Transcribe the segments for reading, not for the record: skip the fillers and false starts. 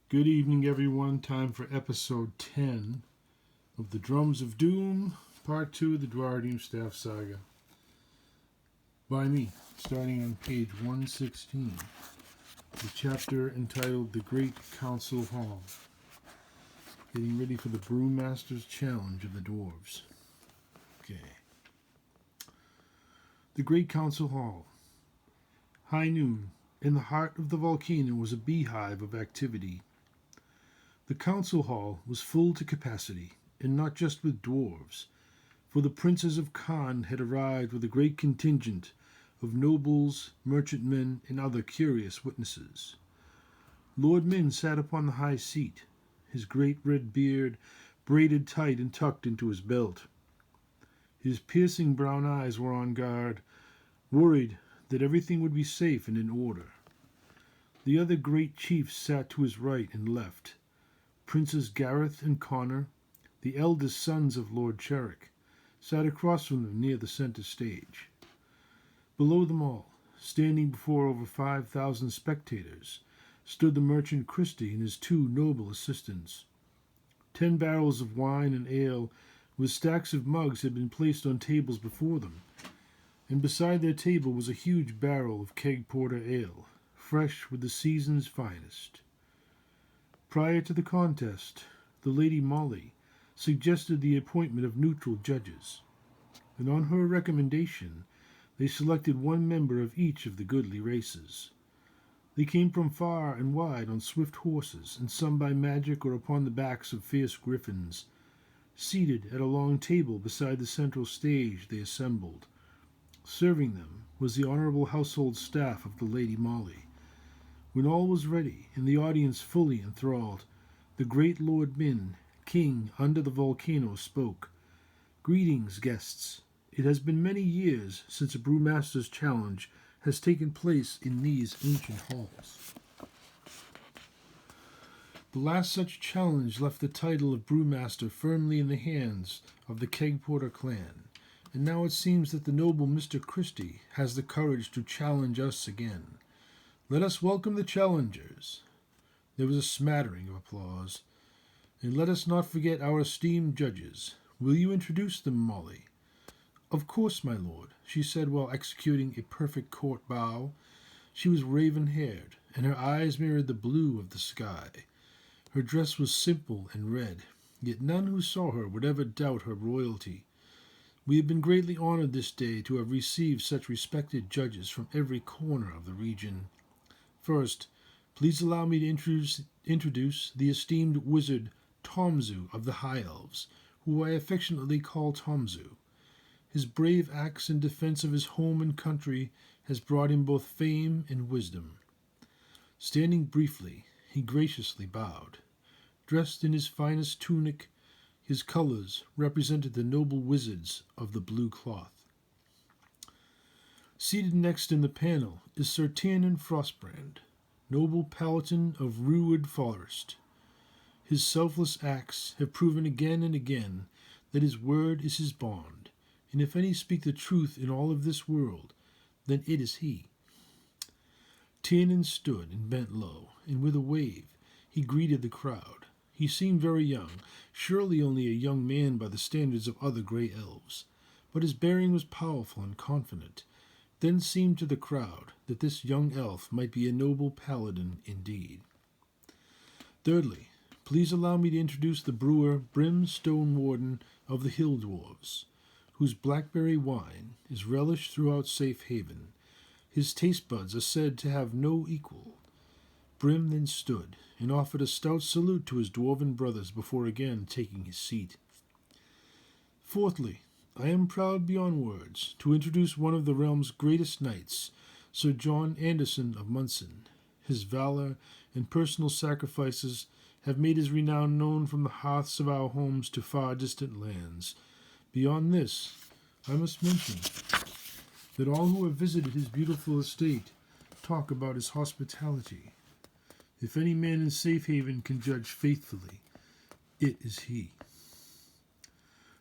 Good evening, everyone. Time for episode 10 of The Drums of Doom, part 2 of the Duaredheim Staff Saga. By me, starting on page 116, the chapter entitled The Great Council Hall. Getting ready for the Brewmaster's Challenge of the Dwarves. Okay. The Great Council Hall. High noon. In the heart of the volcano was a beehive of activity. The council hall was full to capacity, and not just with dwarves, for the princes of Khan had arrived with a great contingent of nobles, merchantmen, and other curious witnesses. Lord Min sat upon the high seat, his great red beard braided tight and tucked into his belt. His piercing brown eyes were on guard, worried that everything would be safe and in order. The other great chiefs sat to his right and left. Princes Gareth and Connor, the eldest sons of Lord Cherrick, sat across from them near the center stage. Below them all, standing before over 5,000 spectators, stood the merchant Christie and his 2 noble assistants. 10 barrels of wine and ale with stacks of mugs had been placed on tables before them, and beside their table was a huge barrel of keg porter ale, fresh with the season's finest. Prior to the contest, the Lady Molly suggested the appointment of neutral judges, and on her recommendation, they selected 1 member of each of the goodly races. They came from far and wide on swift horses, and some by magic or upon the backs of fierce griffins. Seated at a long table beside the central stage, they assembled. Serving them was the honorable household staff of the Lady Molly. When all was ready, and the audience fully enthralled, the great Lord Min, king under the volcano, spoke. "Greetings, guests. It has been many years since a Brewmaster's Challenge has taken place in these ancient halls. The last such challenge left the title of Brewmaster firmly in the hands of the Keg Porter clan, and now it seems that the noble Mr. Christie has the courage to challenge us again. Let us welcome the challengers." There was a smattering of applause. "And let us not forget our esteemed judges. Will you introduce them, Molly?" "Of course, my lord," she said while executing a perfect court bow. She was raven-haired, and her eyes mirrored the blue of the sky. Her dress was simple and red, yet none who saw her would ever doubt her royalty. "We have been greatly honored this day to have received such respected judges from every corner of the region. First, please allow me to introduce the esteemed wizard Tomzu of the High Elves, who I affectionately call Tomzu. His brave acts in defense of his home and country has brought him both fame and wisdom." Standing briefly, he graciously bowed. Dressed in his finest tunic, his colors represented the noble wizards of the blue cloth. Seated next in the panel is Sir Tiernan Frostbrand, noble paladin of Ruwood Forest. His selfless acts have proven again and again that his word is his bond, and if any speak the truth in all of this world, then it is he. Tiernan stood and bent low, and with a wave he greeted the crowd. He seemed very young, surely only a young man by the standards of other grey elves, but his bearing was powerful and confident. Then seemed to the crowd that this young elf might be a noble paladin indeed. Thirdly, please allow me to introduce the brewer Brimstone Warden of the Hill Dwarves, whose blackberry wine is relished throughout Safe Haven. His taste buds are said to have no equal. Brim then stood and offered a stout salute to his dwarven brothers before again taking his seat. Fourthly, I am proud beyond words to introduce one of the realm's greatest knights, Sir John Anderson of Munson. His valor and personal sacrifices have made his renown known from the hearths of our homes to far distant lands. Beyond this, I must mention that all who have visited his beautiful estate talk about his hospitality. If any man in Safe Haven can judge faithfully, it is he."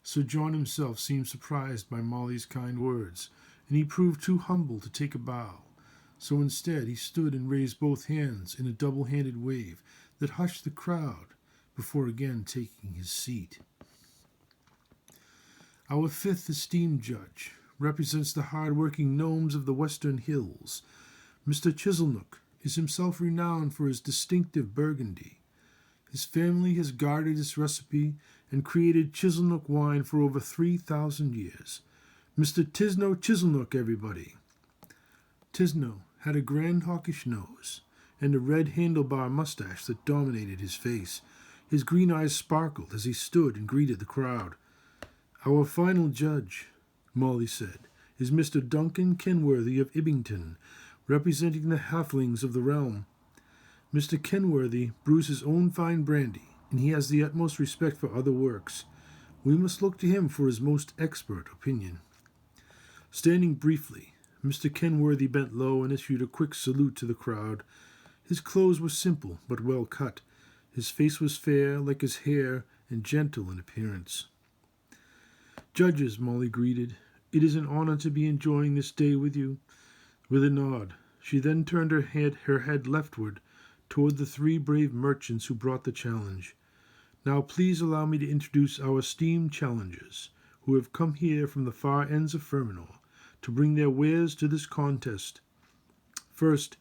Sir John himself seemed surprised by Molly's kind words, and he proved too humble to take a bow. So instead he stood and raised both hands in a double-handed wave, that hushed the crowd before again taking his seat. Our fifth esteemed judge represents the hard-working gnomes of the western hills. Mr. Chiselnook is himself renowned for his distinctive burgundy. His family has guarded this recipe and created Chiselnook wine for over 3,000 years. Mr. Tisno Chiselnook, everybody. Tisno had a grand hawkish nose and a red handlebar mustache that dominated his face. His green eyes sparkled as he stood and greeted the crowd. Our final judge, Molly said, is Mr. Duncan Kenworthy of Ibbington, representing the halflings of the realm. Mr. Kenworthy brews his own fine brandy, and he has the utmost respect for other works. We must look to him for his most expert opinion. Standing briefly, Mr. Kenworthy bent low and issued a quick salute to the crowd. His clothes were simple but well cut. His face was fair, like his hair, and gentle in appearance. Judges, Molly greeted, it is an honor to be enjoying this day with you. With a nod, she then turned her head leftward toward the three brave merchants who brought the challenge. Now please allow me to introduce our esteemed challengers, who have come here from the far ends of Fermanagh to bring their wares to this contest. First,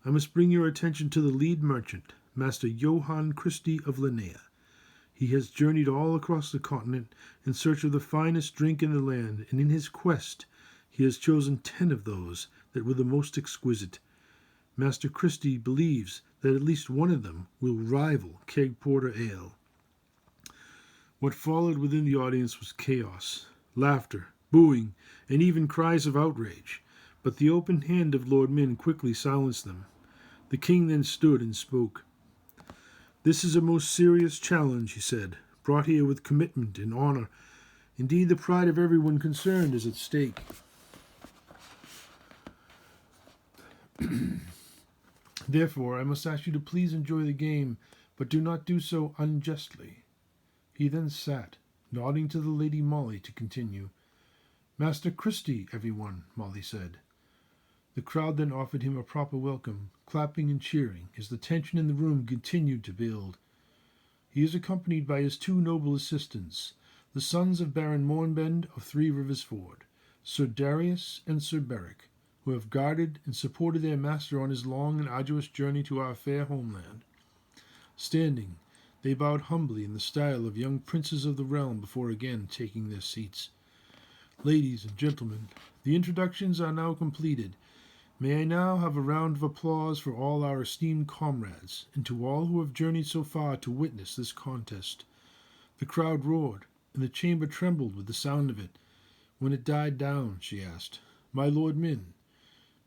I must bring your attention to the lead merchant, Master Johann Christie of Linnea. He has journeyed all across the continent in search of the finest drink in the land, and in his quest he has chosen 10 of those that were the most exquisite. Master Christie believes that at least one of them will rival keg porter ale. What followed within the audience was chaos, laughter, booing, and even cries of outrage, but the open hand of Lord Min quickly silenced them. The king then stood and spoke. This is a most serious challenge, he said, brought here with commitment and honor. Indeed, the pride of everyone concerned is at stake. Therefore, I must ask you to please enjoy the game, but do not do so unjustly. He then sat, nodding to the Lady Molly to continue. Master Christie, everyone, Molly said. The crowd then offered him a proper welcome, clapping and cheering, as the tension in the room continued to build. He is accompanied by his 2 noble assistants, the sons of Baron Mornbend of Three Rivers Ford, Sir Darius and Sir Beric, who have guarded and supported their master on his long and arduous journey to our fair homeland. Standing, they bowed humbly in the style of young princes of the realm before again taking their seats. Ladies and gentlemen, the introductions are now completed. May I now have a round of applause for all our esteemed comrades, and to all who have journeyed so far to witness this contest. The crowd roared, and the chamber trembled with the sound of it. When it died down, she asked, My Lord Min,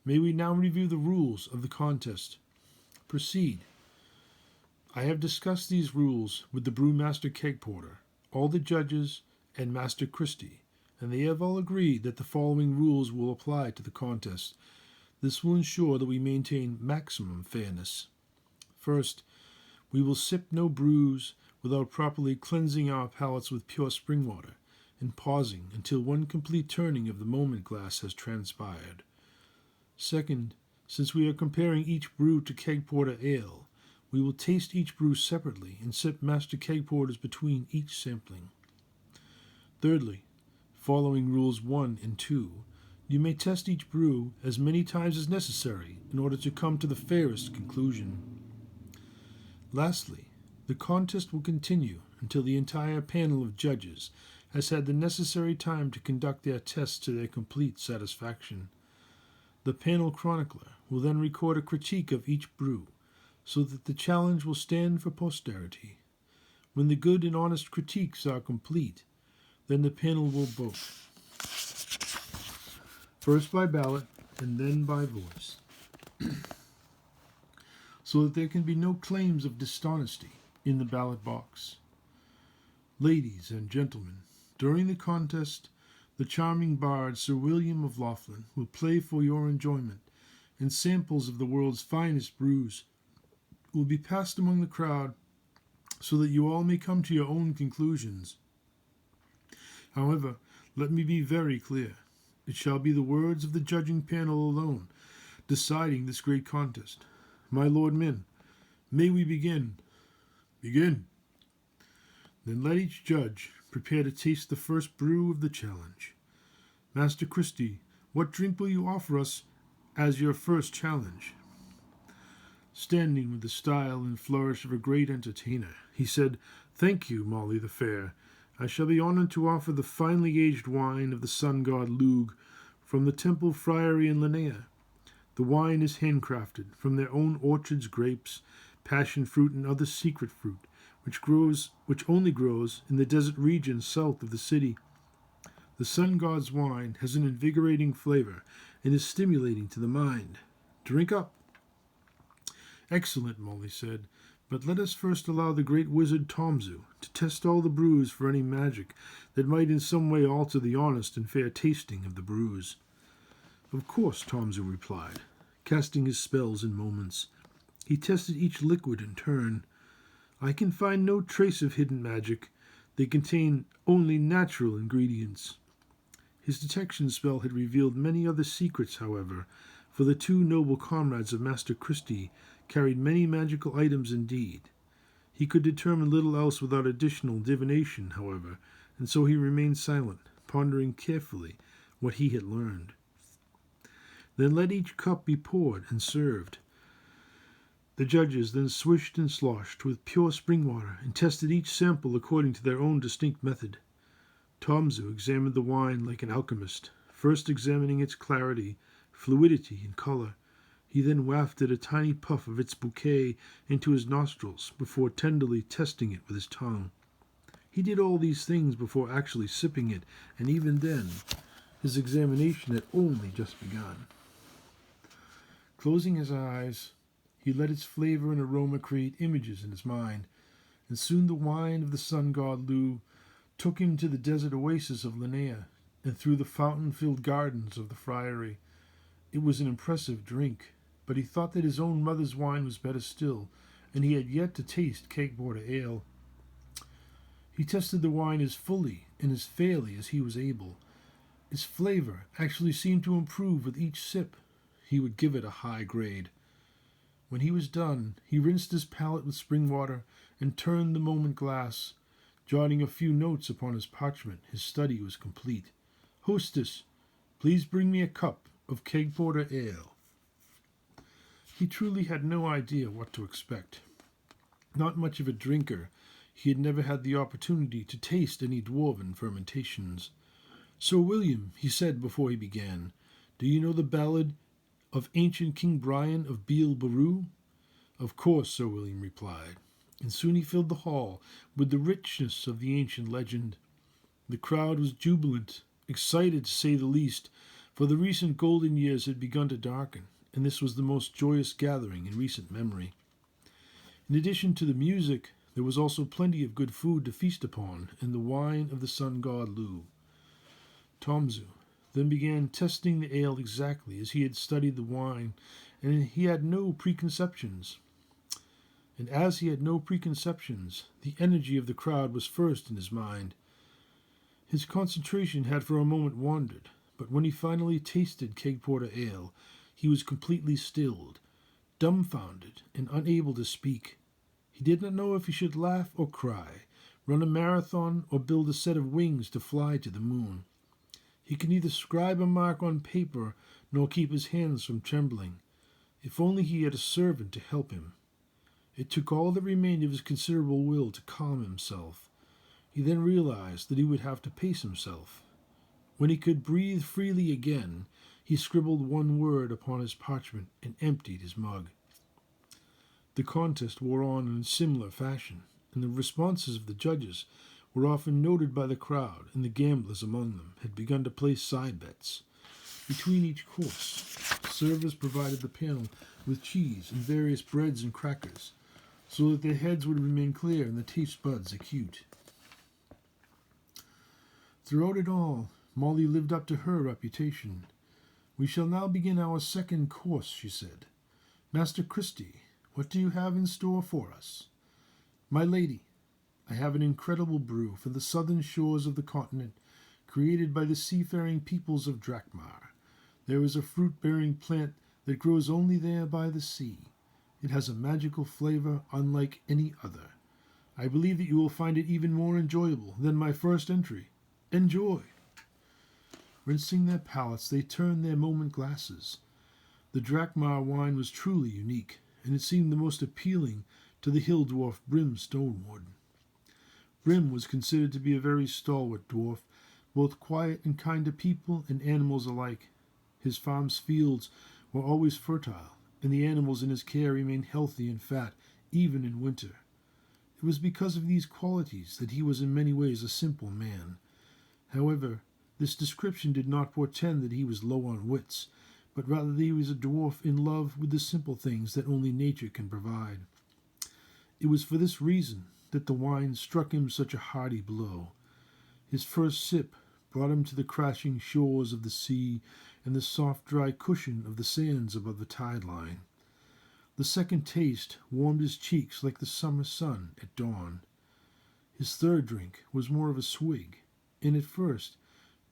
may we now review the rules of the contest? Proceed. I have discussed these rules with the brewmaster keg porter, all the judges, and Master Christie, and they have all agreed that the following rules will apply to the contest. This will ensure that we maintain maximum fairness. First, we will sip no brews without properly cleansing our palates with pure spring water, and pausing until one complete turning of the moment glass has transpired. Second, since we are comparing each brew to keg porter ale, we will taste each brew separately and sip master keg porters between each sampling. Thirdly, following rules 1 and 2, you may test each brew as many times as necessary in order to come to the fairest conclusion. Lastly, the contest will continue until the entire panel of judges has had the necessary time to conduct their tests to their complete satisfaction. The panel chronicler will then record a critique of each brew, so that the challenge will stand for posterity. When the good and honest critiques are complete, then the panel will vote. First by ballot, and then by voice, so that there can be no claims of dishonesty in the ballot box. Ladies and gentlemen, during the contest, the charming bard Sir William of Laughlin will play for your enjoyment, and samples of the world's finest brews will be passed among the crowd so that you all may come to your own conclusions. However, let me be very clear. It shall be the words of the judging panel alone, deciding this great contest. My Lord Min, may we begin? Begin. Then let each judge prepare to taste the first brew of the challenge. Master Christie, what drink will you offer us as your first challenge? Standing with the style and flourish of a great entertainer, he said, "Thank you, Molly the Fair. I shall be honored to offer the finely aged wine of the sun god Lugh from the Temple Friary in Linnea. The wine is handcrafted from their own orchards, grapes, passion fruit, and other secret fruit, which only grows in the desert region south of the city. The sun god's wine has an invigorating flavor and is stimulating to the mind. Drink up." "Excellent," Molly said, "but let us first allow the great wizard Tomzu to test all the brews for any magic that might in some way alter the honest and fair tasting of the brews." "Of course," Tomzu replied, casting his spells in moments. He tested each liquid in turn. "I can find no trace of hidden magic. They contain only natural ingredients." His detection spell had revealed many other secrets, however, for the two noble comrades of Master Christie carried many magical items indeed. He could determine little else without additional divination, however, and so he remained silent, pondering carefully what he had learned. Then let each cup be poured and served. The judges then swished and sloshed with pure spring water and tested each sample according to their own distinct method. Tomzu examined the wine like an alchemist, first examining its clarity, fluidity, and color. He then wafted a tiny puff of its bouquet into his nostrils before tenderly testing it with his tongue. He did all these things before actually sipping it, and even then his examination had only just begun. Closing his eyes, he let its flavor and aroma create images in his mind, and soon the wine of the sun god Lugh took him to the desert oasis of Linnea and through the fountain-filled gardens of the friary. It was an impressive drink, but he thought that his own mother's wine was better still, and he had yet to taste Kegborder ale. He tested the wine as fully and as fairly as he was able. Its flavor actually seemed to improve with each sip. He would give it a high grade. When he was done, he rinsed his palate with spring water and turned the moment glass. Jotting a few notes upon his parchment, his study was complete. "Hostess, please bring me a cup of Kegborder ale." He truly had no idea what to expect. Not much of a drinker, he had never had the opportunity to taste any dwarven fermentations. "Sir William," he said before he began, "do you know the ballad of ancient King Brian of Beal Baru?" "Of course," Sir William replied, and soon he filled the hall with the richness of the ancient legend. The crowd was jubilant, excited to say the least, for the recent golden years had begun to darken, and this was the most joyous gathering in recent memory. In addition to the music, there was also plenty of good food to feast upon, and the wine of the sun god Lugh. Tomzu then began testing the ale exactly as he had studied the wine, and he had no preconceptions. The energy of the crowd was first in his mind. His concentration had for a moment wandered, but when he finally tasted Kegborder ale, he was completely stilled, dumbfounded, and unable to speak. He did not know if he should laugh or cry, run a marathon, or build a set of wings to fly to the moon. He could neither scribe a mark on paper nor keep his hands from trembling. If only he had a servant to help him. It took all that remained of his considerable will to calm himself. He then realized that he would have to pace himself. When he could breathe freely again, he scribbled one word upon his parchment and emptied his mug. The contest wore on in a similar fashion, and the responses of the judges were often noted by the crowd, and the gamblers among them had begun to place side bets. Between each course, servers provided the panel with cheese and various breads and crackers, so that their heads would remain clear and the taste buds acute. Throughout it all, Molly lived up to her reputation. "We shall now begin our second course," she said. "Master Christie, what do you have in store for us?" "My lady, I have an incredible brew for the southern shores of the continent, created by the seafaring peoples of Drakmar. There is a fruit-bearing plant that grows only there by the sea. It has a magical flavor unlike any other. I believe that you will find it even more enjoyable than my first entry. Enjoy." Rinsing their palates, they turned their moment glasses. The Drakmar wine was truly unique, and it seemed the most appealing to the hill dwarf Brim Stonewood. Brim was considered to be a very stalwart dwarf, both quiet and kind to people and animals alike. His farm's fields were always fertile, and the animals in his care remained healthy and fat, even in winter. It was because of these qualities that he was in many ways a simple man. However, this description did not portend that he was low on wits, but rather that he was a dwarf in love with the simple things that only nature can provide. It was for this reason that the wine struck him such a hearty blow. His first sip brought him to the crashing shores of the sea and the soft dry cushion of the sands above the tide line. The second taste warmed his cheeks like the summer sun at dawn. His third drink was more of a swig, and at first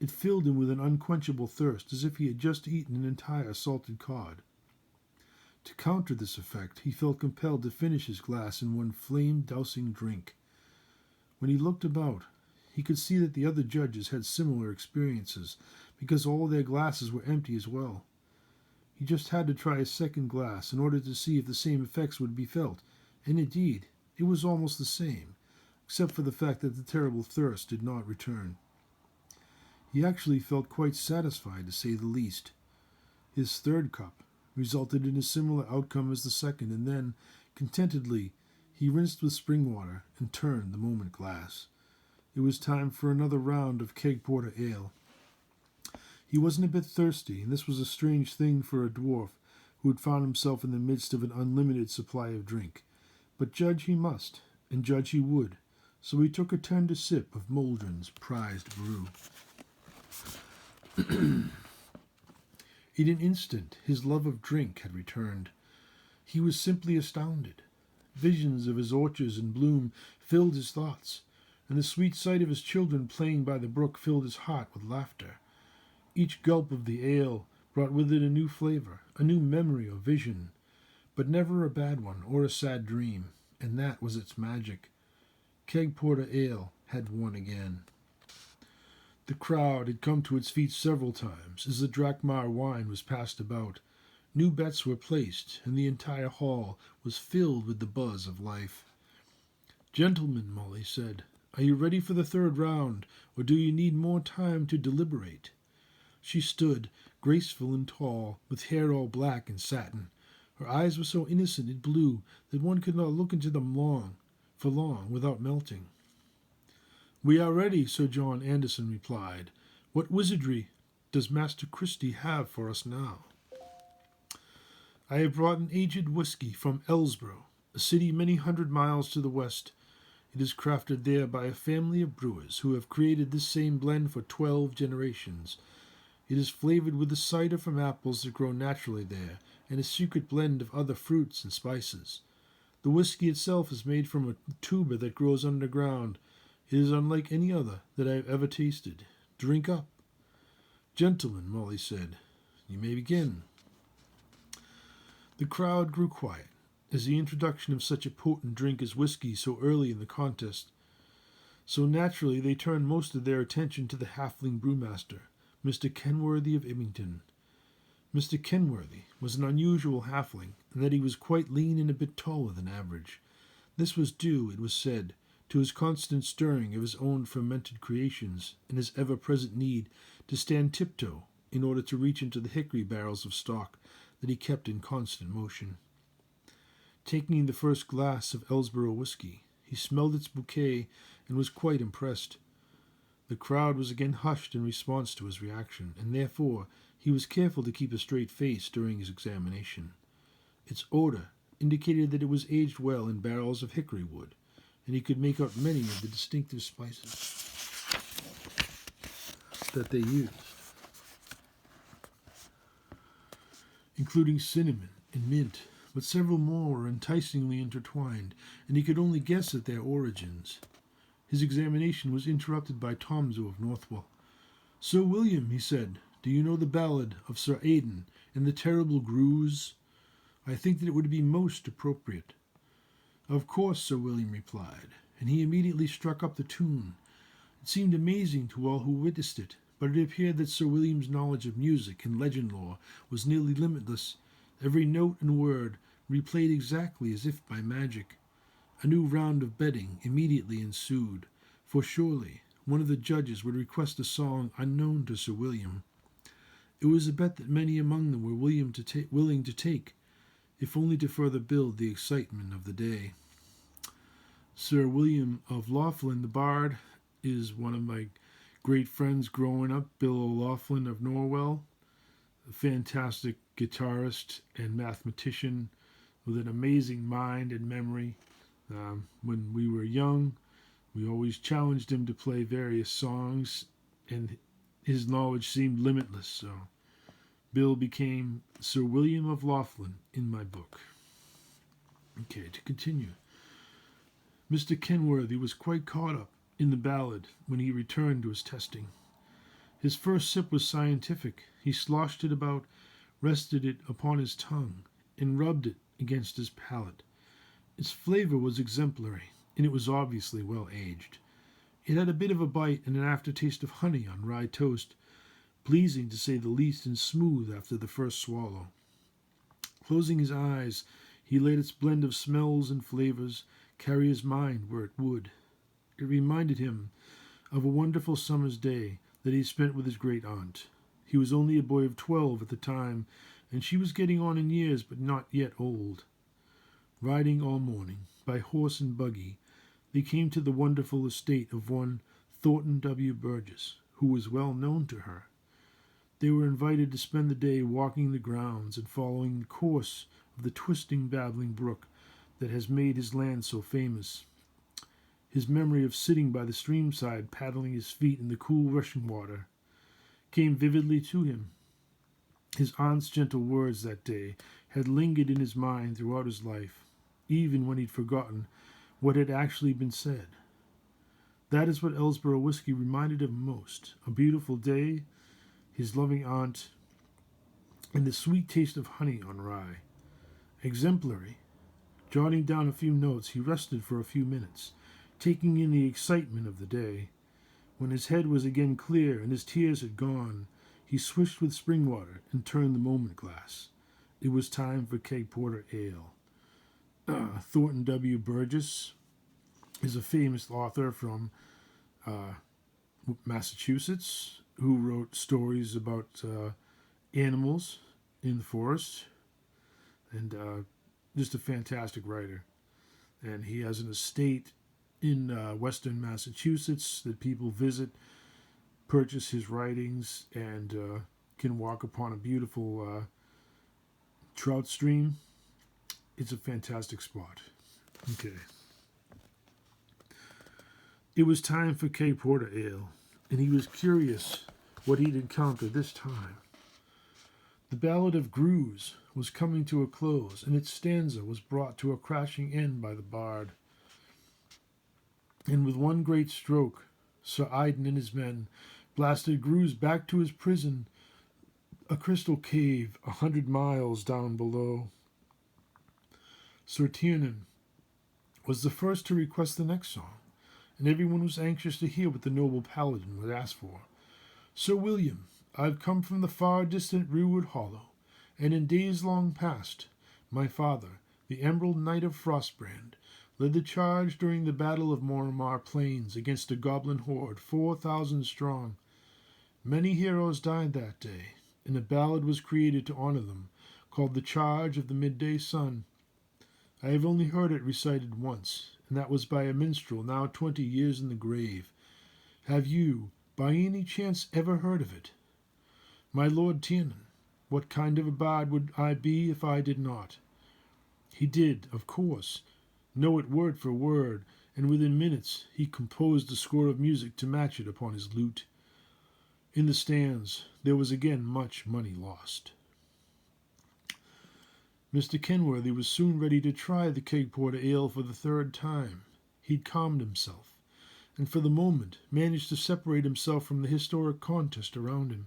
it filled him with an unquenchable thirst, as if he had just eaten an entire salted cod. To counter this effect, he felt compelled to finish his glass in one flame-dousing drink. When he looked about, he could see that the other judges had similar experiences, because all their glasses were empty as well. He just had to try a second glass in order to see if the same effects would be felt, and indeed, it was almost the same, except for the fact that the terrible thirst did not return. He actually felt quite satisfied, to say the least. His third cup resulted in a similar outcome as the second, and then, contentedly, he rinsed with spring water and turned the moment glass. It was time for another round of keg porter ale. He wasn't a bit thirsty, and this was a strange thing for a dwarf who had found himself in the midst of an unlimited supply of drink. But judge he must, and judge he would, so he took a tender sip of Moldren's prized brew. In an instant, his love of drink had returned. He was simply astounded. Visions of his orchards in bloom filled his thoughts, and the sweet sight of his children playing by the brook filled his heart with laughter. Each gulp of the ale brought with it a new flavor, a new memory or vision, but never a bad one or a sad dream, and that was its magic. Keg porter ale had won again. The crowd had come to its feet several times as the Drakmar wine was passed about. New bets were placed, and the entire hall was filled with the buzz of life. "Gentlemen," Molly said, "are you ready for the third round, or do you need more time to deliberate?" She stood, graceful and tall, with hair all black and satin. Her eyes were so innocent and blue that one could not look into them for long without melting. "We are ready," Sir John Anderson replied. "What wizardry does Master Christie have for us now?" "I have brought an aged whiskey from Ellsborough, a city many hundred miles to the west. It is crafted there by a family of brewers who have created this same blend for 12 generations. It is flavored with the cider from apples that grow naturally there, and a secret blend of other fruits and spices. The whiskey itself is made from a tuber that grows underground. It is unlike any other that I have ever tasted. Drink up." "Gentlemen," Molly said, "you may begin." The crowd grew quiet, as the introduction of such a potent drink as whiskey so early in the contest. So naturally they turned most of their attention to the halfling brewmaster, Mr. Kenworthy of Immington. Mr. Kenworthy was an unusual halfling, in that he was quite lean and a bit taller than average. This was due, it was said, to his constant stirring of his own fermented creations, and his ever-present need to stand tiptoe in order to reach into the hickory barrels of stock that he kept in constant motion. Taking the first glass of Ellsborough whiskey, he smelled its bouquet and was quite impressed. The crowd was again hushed in response to his reaction, and therefore he was careful to keep a straight face during his examination. Its odor indicated that it was aged well in barrels of hickory wood, and he could make out many of the distinctive spices that they used, including cinnamon and mint, but several more were enticingly intertwined, and he could only guess at their origins. His examination was interrupted by Tomzo of Northwell. "Sir William," he said, "do you know the Ballad of Sir Aidan and the terrible Gruse? I think that it would be most appropriate." "Of course," Sir William replied, and he immediately struck up the tune. It seemed amazing to all who witnessed it, but it appeared that Sir William's knowledge of music and legend lore was nearly limitless. Every note and word replayed exactly as if by magic. A new round of betting immediately ensued, for surely one of the judges would request a song unknown to Sir William. It was a bet that many among them were willing to take, if only to further build the excitement of the day. Sir William of Laughlin, the bard, is one of my great friends growing up. Bill O'Laughlin of Norwell, a fantastic guitarist and mathematician with an amazing mind and memory. When we were young, we always challenged him to play various songs, and his knowledge seemed limitless. So Bill became Sir William of Laughlin in my book. Okay, to continue. Mr. Kenworthy was quite caught up in the ballad when he returned to his testing. His first sip was scientific. He sloshed it about, rested it upon his tongue, and rubbed it against his palate. Its flavor was exemplary, and it was obviously well aged. It had a bit of a bite and an aftertaste of honey on rye toast, pleasing to say the least and smooth after the first swallow. Closing his eyes, he let its blend of smells and flavors carry his mind where it would. It reminded him of a wonderful summer's day that he spent with his great-aunt. He was only a boy of 12 at the time, and she was getting on in years but not yet old. Riding all morning, by horse and buggy, they came to the wonderful estate of one Thornton W. Burgess, who was well known to her. They were invited to spend the day walking the grounds and following the course of the twisting, babbling brook that has made his land so famous. His memory of sitting by the streamside, paddling his feet in the cool rushing water, came vividly to him. His aunt's gentle words that day had lingered in his mind throughout his life, even when he'd forgotten what had actually been said. That is what Ellsborough whiskey reminded him most: a beautiful day, his loving aunt, and the sweet taste of honey on rye. Exemplary. Jotting down a few notes, he rested for a few minutes, taking in the excitement of the day. When his head was again clear and his tears had gone, he swished with spring water and turned the moment glass. It was time for keg porter ale. Thornton W. Burgess is a famous author from Massachusetts who wrote stories about animals in the forest, and just a fantastic writer. And he has an estate in western Massachusetts that people visit, purchase his writings, and can walk upon a beautiful trout stream. It's a fantastic spot. Okay. It was time for keg porter ale, and he was curious what he'd encounter this time. The Ballad of Gruse was coming to a close, and its stanza was brought to a crashing end by the bard. And with one great stroke, Sir Aidan and his men blasted Gruse back to his prison, a crystal cave 100 miles down below. Sir Tiernan was the first to request the next song, and everyone was anxious to hear what the noble paladin would ask for. Sir William, I've come from the far distant Rearwood Hollow, and in days long past, my father, the Emerald Knight of Frostbrand, led the charge during the Battle of Moramar Plains against a goblin horde 4,000 strong. Many heroes died that day, and a ballad was created to honor them, called The Charge of the Midday Sun. I have only heard it recited once, and that was by a minstrel now 20 years in the grave. Have you, by any chance, ever heard of it? My Lord Tiernan, what kind of a bard would I be if I did not? He did, of course, know it word for word, and within minutes he composed a score of music to match it upon his lute. In the stands there was again much money lost. Mr. Kenworthy was soon ready to try the keg porter ale for the third time. He'd calmed himself, and for the moment managed to separate himself from the historic contest around him.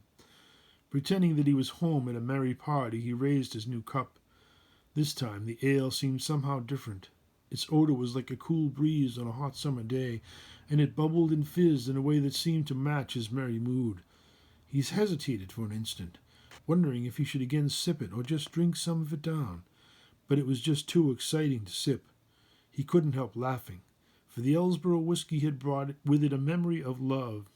Pretending that he was home at a merry party, he raised his new cup. This time the ale seemed somehow different. Its odor was like a cool breeze on a hot summer day, and it bubbled and fizzed in a way that seemed to match his merry mood. He hesitated for an instant, wondering if he should again sip it or just drink some of it down. But it was just too exciting to sip. He couldn't help laughing, for the Ellsborough whiskey had brought with it a memory of love,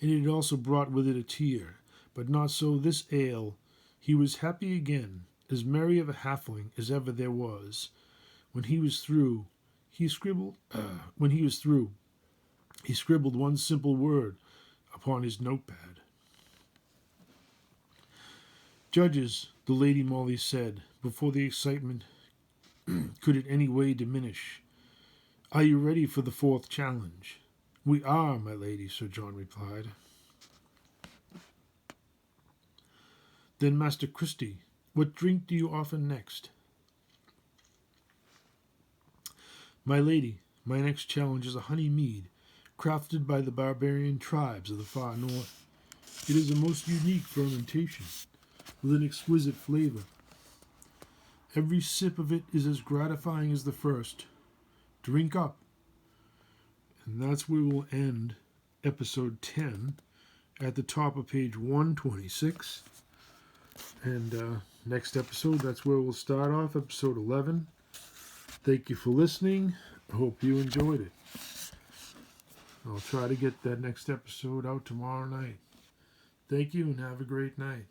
and it had also brought with it a tear. But not so this ale. He was happy again, as merry of a halfling as ever there was. When he was through, he scribbled one simple word upon his notepad. Judges, the Lady Molly said, before the excitement could in any way diminish, are you ready for the fourth challenge? We are, my lady, Sir John replied. Then, Master Christie, what drink do you offer next? My lady, my next challenge is a honey mead, crafted by the barbarian tribes of the far north. It is a most unique fermentation, with an exquisite flavor. Every sip of it is as gratifying as the first. Drink up. And that's where we'll end episode 10 at the top of page 126. And next episode, that's where we'll start off, episode 11. Thank you for listening. I hope you enjoyed it. I'll try to get that next episode out tomorrow night. Thank you and have a great night.